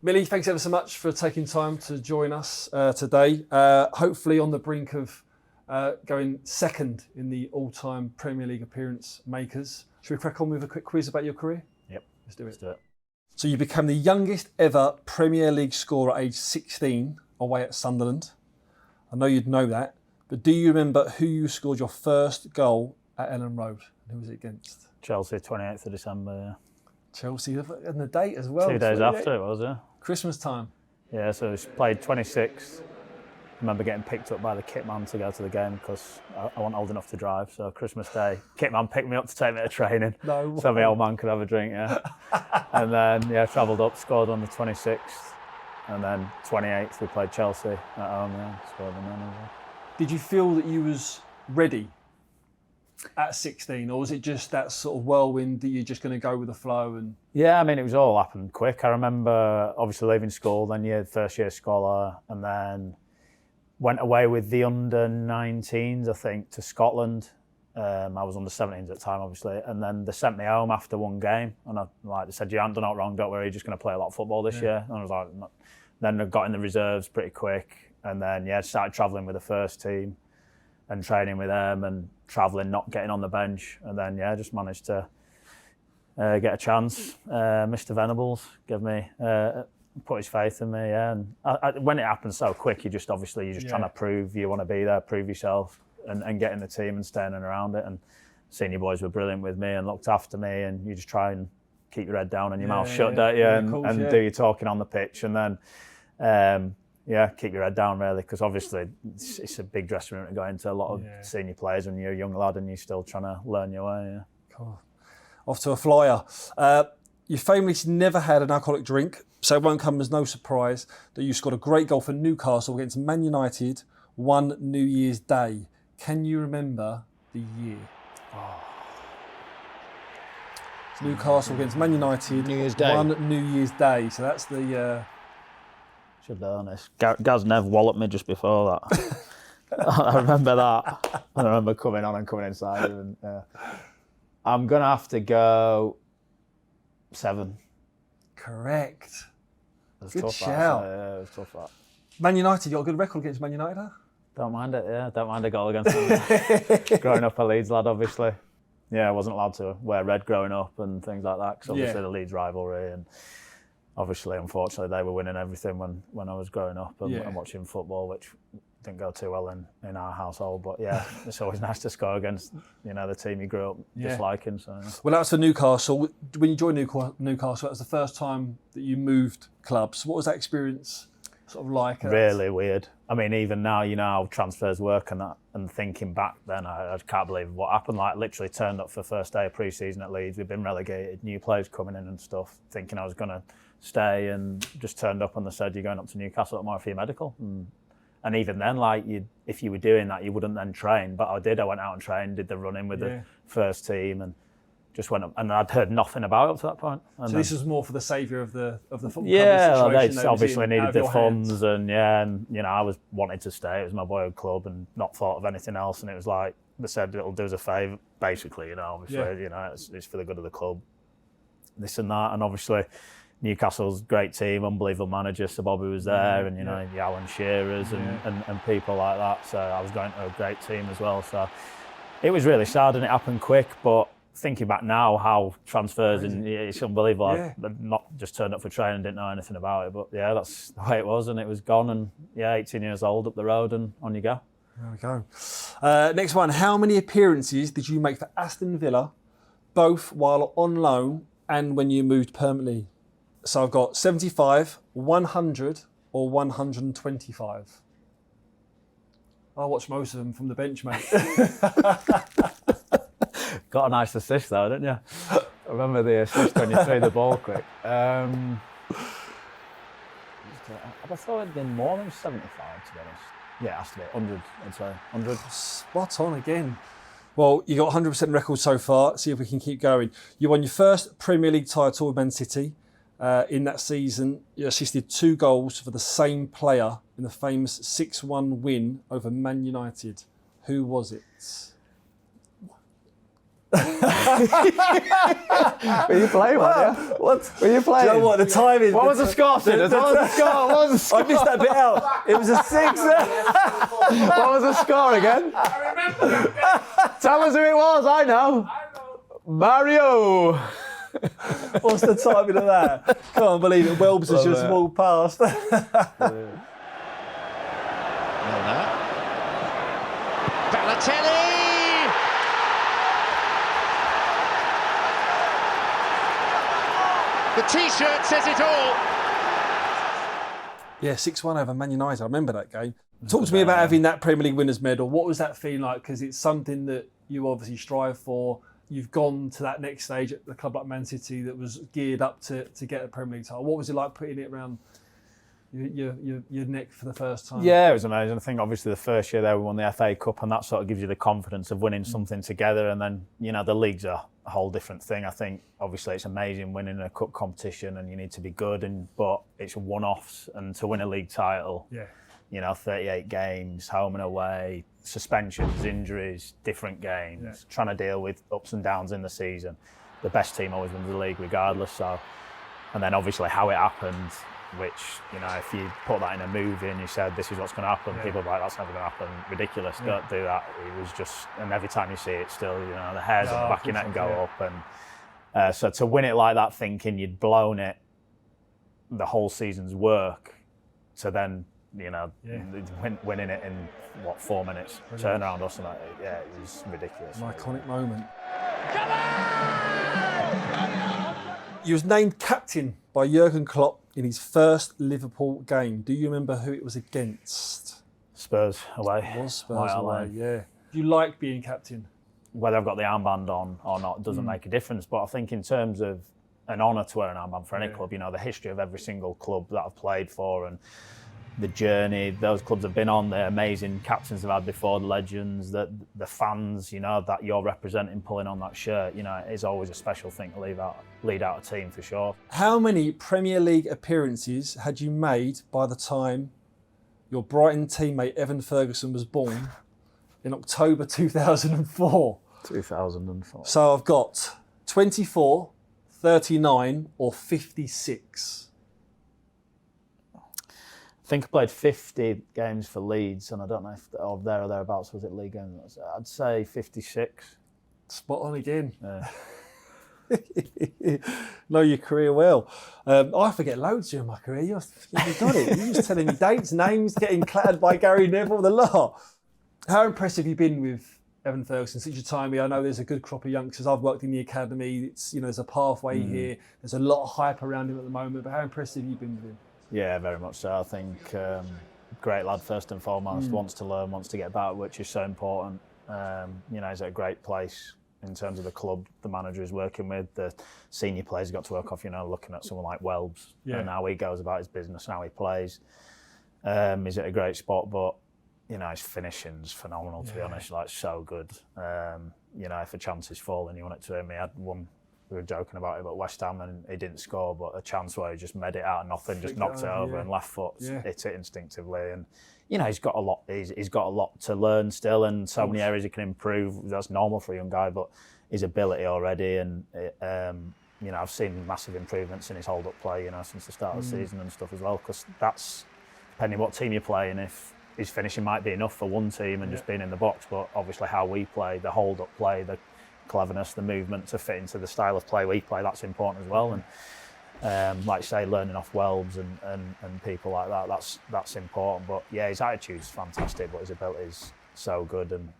Millie, thanks ever so much for taking time to join us today. Hopefully on the brink of going second in the all-time Premier League appearance makers. Should we crack on with a quick quiz about your career? Yep. Let's do it. So you became the youngest ever Premier League scorer at age 16 away at Sunderland. I know you'd know that, but do you remember who you scored your first goal at Ellen Road? Who was it against? Chelsea, 28th of December, yeah. Chelsea, and the date as well. 2 days after it was, yeah. Christmas time. Yeah, so we played 26th. I remember getting picked up by the kit man to go to the game because I wasn't old enough to drive. So Christmas Day, kit man picked me up to take me to training. No so my old man could have a drink, yeah. And then, travelled up, scored on the 26th. And then 28th, we played Chelsea at home, scored them then as well. Did you feel that you was ready at 16, or was it just that sort of whirlwind that you're just going to go with the flow? And yeah, I mean, it was all happened quick. I remember obviously leaving school, then first year scholar, and then went away with the under-19s, I think, to Scotland. I was under 17s at the time, obviously, and then they sent me home after one game, and they said, "You haven't done it wrong. Don't worry, you're just going to play a lot of football this year." And I was like, then I got in the reserves pretty quick, and then started travelling with the first team and training with them and travelling, not getting on the bench. And then, just managed to get a chance. Mr. Venables put his faith in me, And when it happened so quick, you're just trying to prove you want to be there, prove yourself and get in the team and staying around it. And senior boys were brilliant with me and looked after me, and you just try and keep your head down and your mouth shut, don't you? And do your talking on the pitch. And then, keep your head down really, because obviously it's a big dressing room to go into. A lot of senior players when you're a young lad and you're still trying to learn your way. Yeah. Cool. Off to a flyer. You famously never had an alcoholic drink, so it won't come as no surprise that you scored a great goal for Newcastle against Man United one New Year's Day. Can you remember the year? Newcastle against Man United, New Year's Day. One New Year's Day. So that's the... Should be honest. Gaz Nev walloped me just before that. I remember that. I remember coming on and coming inside. And, I'm going to have to go 7. Correct. It was Good tough, shout. It was tough, that. Man United, you got a good record against Man United, huh? Don't mind it, Don't mind a goal against them. Growing up a Leeds lad, obviously. I wasn't allowed to wear red growing up and things like that, because obviously the Leeds rivalry, and obviously, unfortunately, they were winning everything when I was growing up and watching football, which didn't go too well in our household. But it's always nice to score against the team you grew up disliking. So. Well, that's for Newcastle. When you joined Newcastle, that was the first time that you moved clubs. What was that experience sort of like? Really weird. I mean, even now, how transfers work and that. And thinking back then, I can't believe what happened. Like, literally turned up for first day of pre-season at Leeds. We'd been relegated, new players coming in and stuff, thinking I was going to stay, and just turned up and they said, "You're going up to Newcastle tomorrow for your medical." And even then, like, if you were doing that, you wouldn't then train. But I did. I went out and trained, did the run-in with the first team, and just went up. And I'd heard nothing about it up to that point. And so this was more for the saviour of the football club situation. They obviously needed the funds, and I was wanting to stay. It was my boyhood club, and not thought of anything else. And it was like they said, "It'll do us a favour," basically. Obviously, it's for the good of the club. This and that, and obviously. Newcastle's great team, unbelievable manager, Sir Bobby was there, and Alan Shearers and people like that. So I was going to a great team as well. So it was really sad and it happened quick. But thinking back now, how transfers and it's unbelievable. I've not just turned up for training, didn't know anything about it. But that's the way it was, and it was gone. And 18 years old, up the road, and on you go. There we go. Next one. How many appearances did you make for Aston Villa, both while on loan and when you moved permanently? So I've got 75, 100 or 125. I watched most of them from the bench, mate. Got a nice assist though, didn't you? I remember the assist when you threw the ball quick. I thought it'd been more than 75, to be honest. Yeah, it has to be 100, I'd say. 100. Spot on again. Well, you got 100% record so far. See if we can keep going. You won your first Premier League title with Man City. In that season, you assisted 2 goals for the same player in the famous 6-1 win over Man United. Who was it? Were you playing, weren't you? What? Were you playing? Do you know what the time is? What was the score, Sidders? What was the score? What was the score? I missed that bit out. It was a 6. What was the score again? I remember that. Tell us who it was. I know. Mario. What's the timing of that? Can't believe it. Welbs has just walked past. Milner. Balotelli. The T-shirt says it all. Yeah, 6-1 over Man United. I remember that game. Talk to me about having that Premier League winners' medal. What was that feeling like? Because it's something that you obviously strive for. You've gone to that next stage at the club like Man City that was geared up to get a Premier League title. What was it like putting it around your neck for the first time? Yeah, it was amazing. I think obviously the first year there we won the FA Cup, and that sort of gives you the confidence of winning something together. And then, you know, the league's a whole different thing. I think obviously it's amazing winning a cup competition and you need to be good, but it's one-offs, and to win a league title, you know, 38 games, home and away, suspensions, injuries, different games, trying to deal with ups and downs in the season. The best team always wins the league regardless. So, and then obviously how it happened, which, you know, if you put that in a movie and you said this is what's going to happen, people are like, that's never going to happen, ridiculous, don't do that. It was just, and every time you see it still, you know, the hairs on the back of your neck go up. And so to win it like that, thinking you'd blown it, the whole season's work, to then, you know, winning it in, 4 minutes, turnaround or something, it was ridiculous. An iconic moment. You was named captain by Jurgen Klopp in his first Liverpool game. Do you remember who it was against? Spurs away. It was Spurs away, yeah. Do you like being captain? Whether I've got the armband on or not doesn't make a difference, but I think in terms of an honour to wear an armband for any club, you know, the history of every single club that I've played for and the journey those clubs have been on, the amazing captains they've had before, the legends, the fans, you know, that you're representing pulling on that shirt, you know, it is always a special thing to lead out a team for sure. How many Premier League appearances had you made by the time your Brighton teammate Evan Ferguson was born in October 2004? 2004. So I've got 24, 39 or 56. I think I played 50 games for Leeds, and I don't know if there or thereabouts was it league games. I'd say 56. Spot on again. Yeah. Know your career well. I forget loads during my career. You got it. You're just telling me dates, names, getting clattered by Gary Neville, the lot. How impressive have you been with Evan Ferguson since your time here? I know there's a good crop of youngsters. I've worked in the academy. It's, you know, there's a pathway here. There's a lot of hype around him at the moment. But how impressive have you been with him? Yeah, very much so. I think great lad first and foremost, wants to learn, wants to get better, which is so important. You know, he's at a great place in terms of the club the manager is working with. The senior players got to work off, you know, looking at someone like Welbs and how he goes about his business, how he plays. He's at a great spot, but, you know, his finishing's phenomenal, to be honest, like so good. You know, if a chance is falling, you want it to him. He had one, we were joking about it, but West Ham, and he didn't score, but a chance where he just made it out of nothing, just knocked it over and left foot hit it instinctively. And, you know, he's got a lot. He's got a lot to learn still, and so many areas he can improve. That's normal for a young guy, but his ability already, and you know, I've seen massive improvements in his hold-up play, you know, since the start of the season and stuff as well. Because that's depending what team you're playing. If his finishing might be enough for one team and just being in the box, but obviously how we play, the hold-up play, the cleverness, the movement to fit into the style of play we play, that's important as well. And like you say, learning off Welbs and people like that, that's important. But yeah, his attitude's fantastic, but his ability's so good, and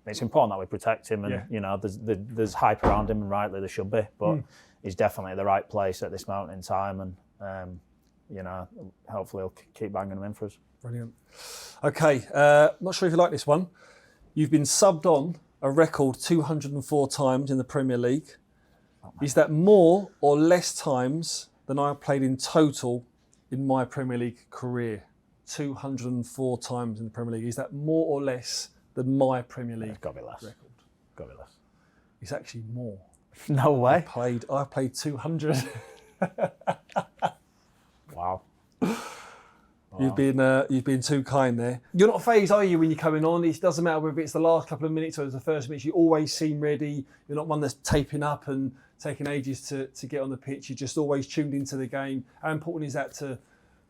it's important that we protect him. And you know, there's hype around him, and rightly there should be. But he's definitely at the right place at this moment in time, and you know, hopefully he'll keep banging them in for us. Brilliant. Okay, not sure if you like this one. You've been subbed on a record 204 times in the Premier League. Is that more or less times than I played in total in my Premier League career? 204 times in the Premier League. Is that more or less than my Premier League Got to be less. record? Got to be less. It's actually more. No way. I played 200. Wow. You've been too kind there. You're not phased, are you, when you're coming on? It doesn't matter whether it's the last couple of minutes or it's the first minutes. You always seem ready. You're not one that's taping up and taking ages to get on the pitch. You're just always tuned into the game. How important is that to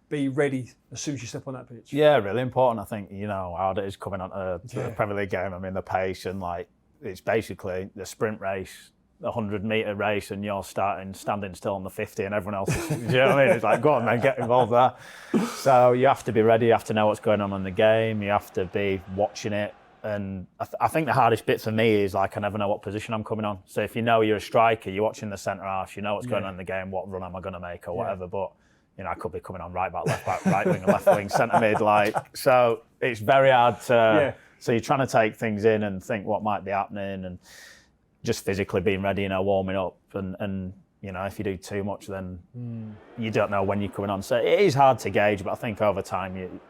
be ready as soon as you step on that pitch? Yeah, really important. I think, how hard it is coming on a Premier League game. I mean, the pace and it's basically the sprint race, the 100-metre race, and you're standing still on the 50 and everyone else is, do you know what I mean? It's like, go on man, get involved there. So you have to be ready, you have to know what's going on in the game, you have to be watching it. And I think the hardest bit for me is I never know what position I'm coming on. So if you know you're a striker, you're watching the centre half, you know what's going on in the game, what run am I going to make or whatever. But I could be coming on right back, right wing, left wing, centre mid. So it's very hard to. So you're trying to take things in and think what might be happening, and just physically being ready, warming up, and if you do too much, then you don't know when you're coming on. So it is hard to gauge, but I think over time,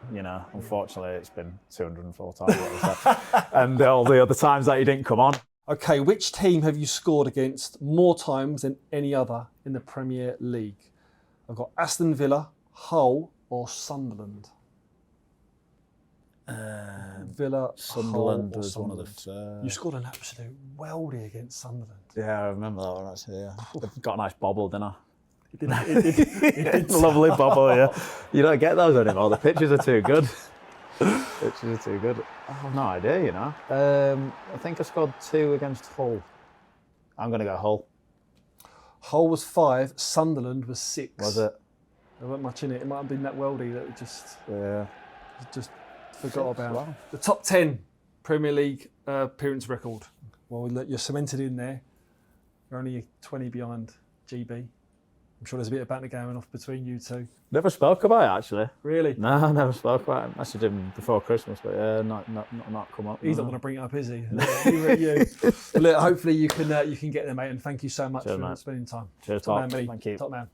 unfortunately, it's been 204 times, and all the other times that you didn't come on. Okay, which team have you scored against more times than any other in the Premier League? I've got Aston Villa, Hull, or Sunderland. Villa, Sunderland Hull, was one of the first. first. You scored an absolute weldy against Sunderland. Yeah, I remember that one actually. Yeah, they've got a nice bobble, didn't I? It did. Lovely bobble, yeah. You don't get those anymore. The pictures are too good. Pictures are too good. I have no idea, I think I scored 2 against Hull. I'm going to go Hull. Hull was 5, Sunderland was 6. Was it? There wasn't much in it. It might have been that weldy that we just forgot about. Wow. The top 10 Premier League appearance record. Well, you're cemented in there. You're only 20 behind GB. I'm sure there's a bit of banter going off between you two. Never spoke about it actually. Really? No, I never spoke about it. I messaged him before Christmas, but not come up. He's not going to bring it up, is he? Look, hopefully you can get there, mate. And thank you so much for spending time. Cheers, Top man, Thank you. Top man.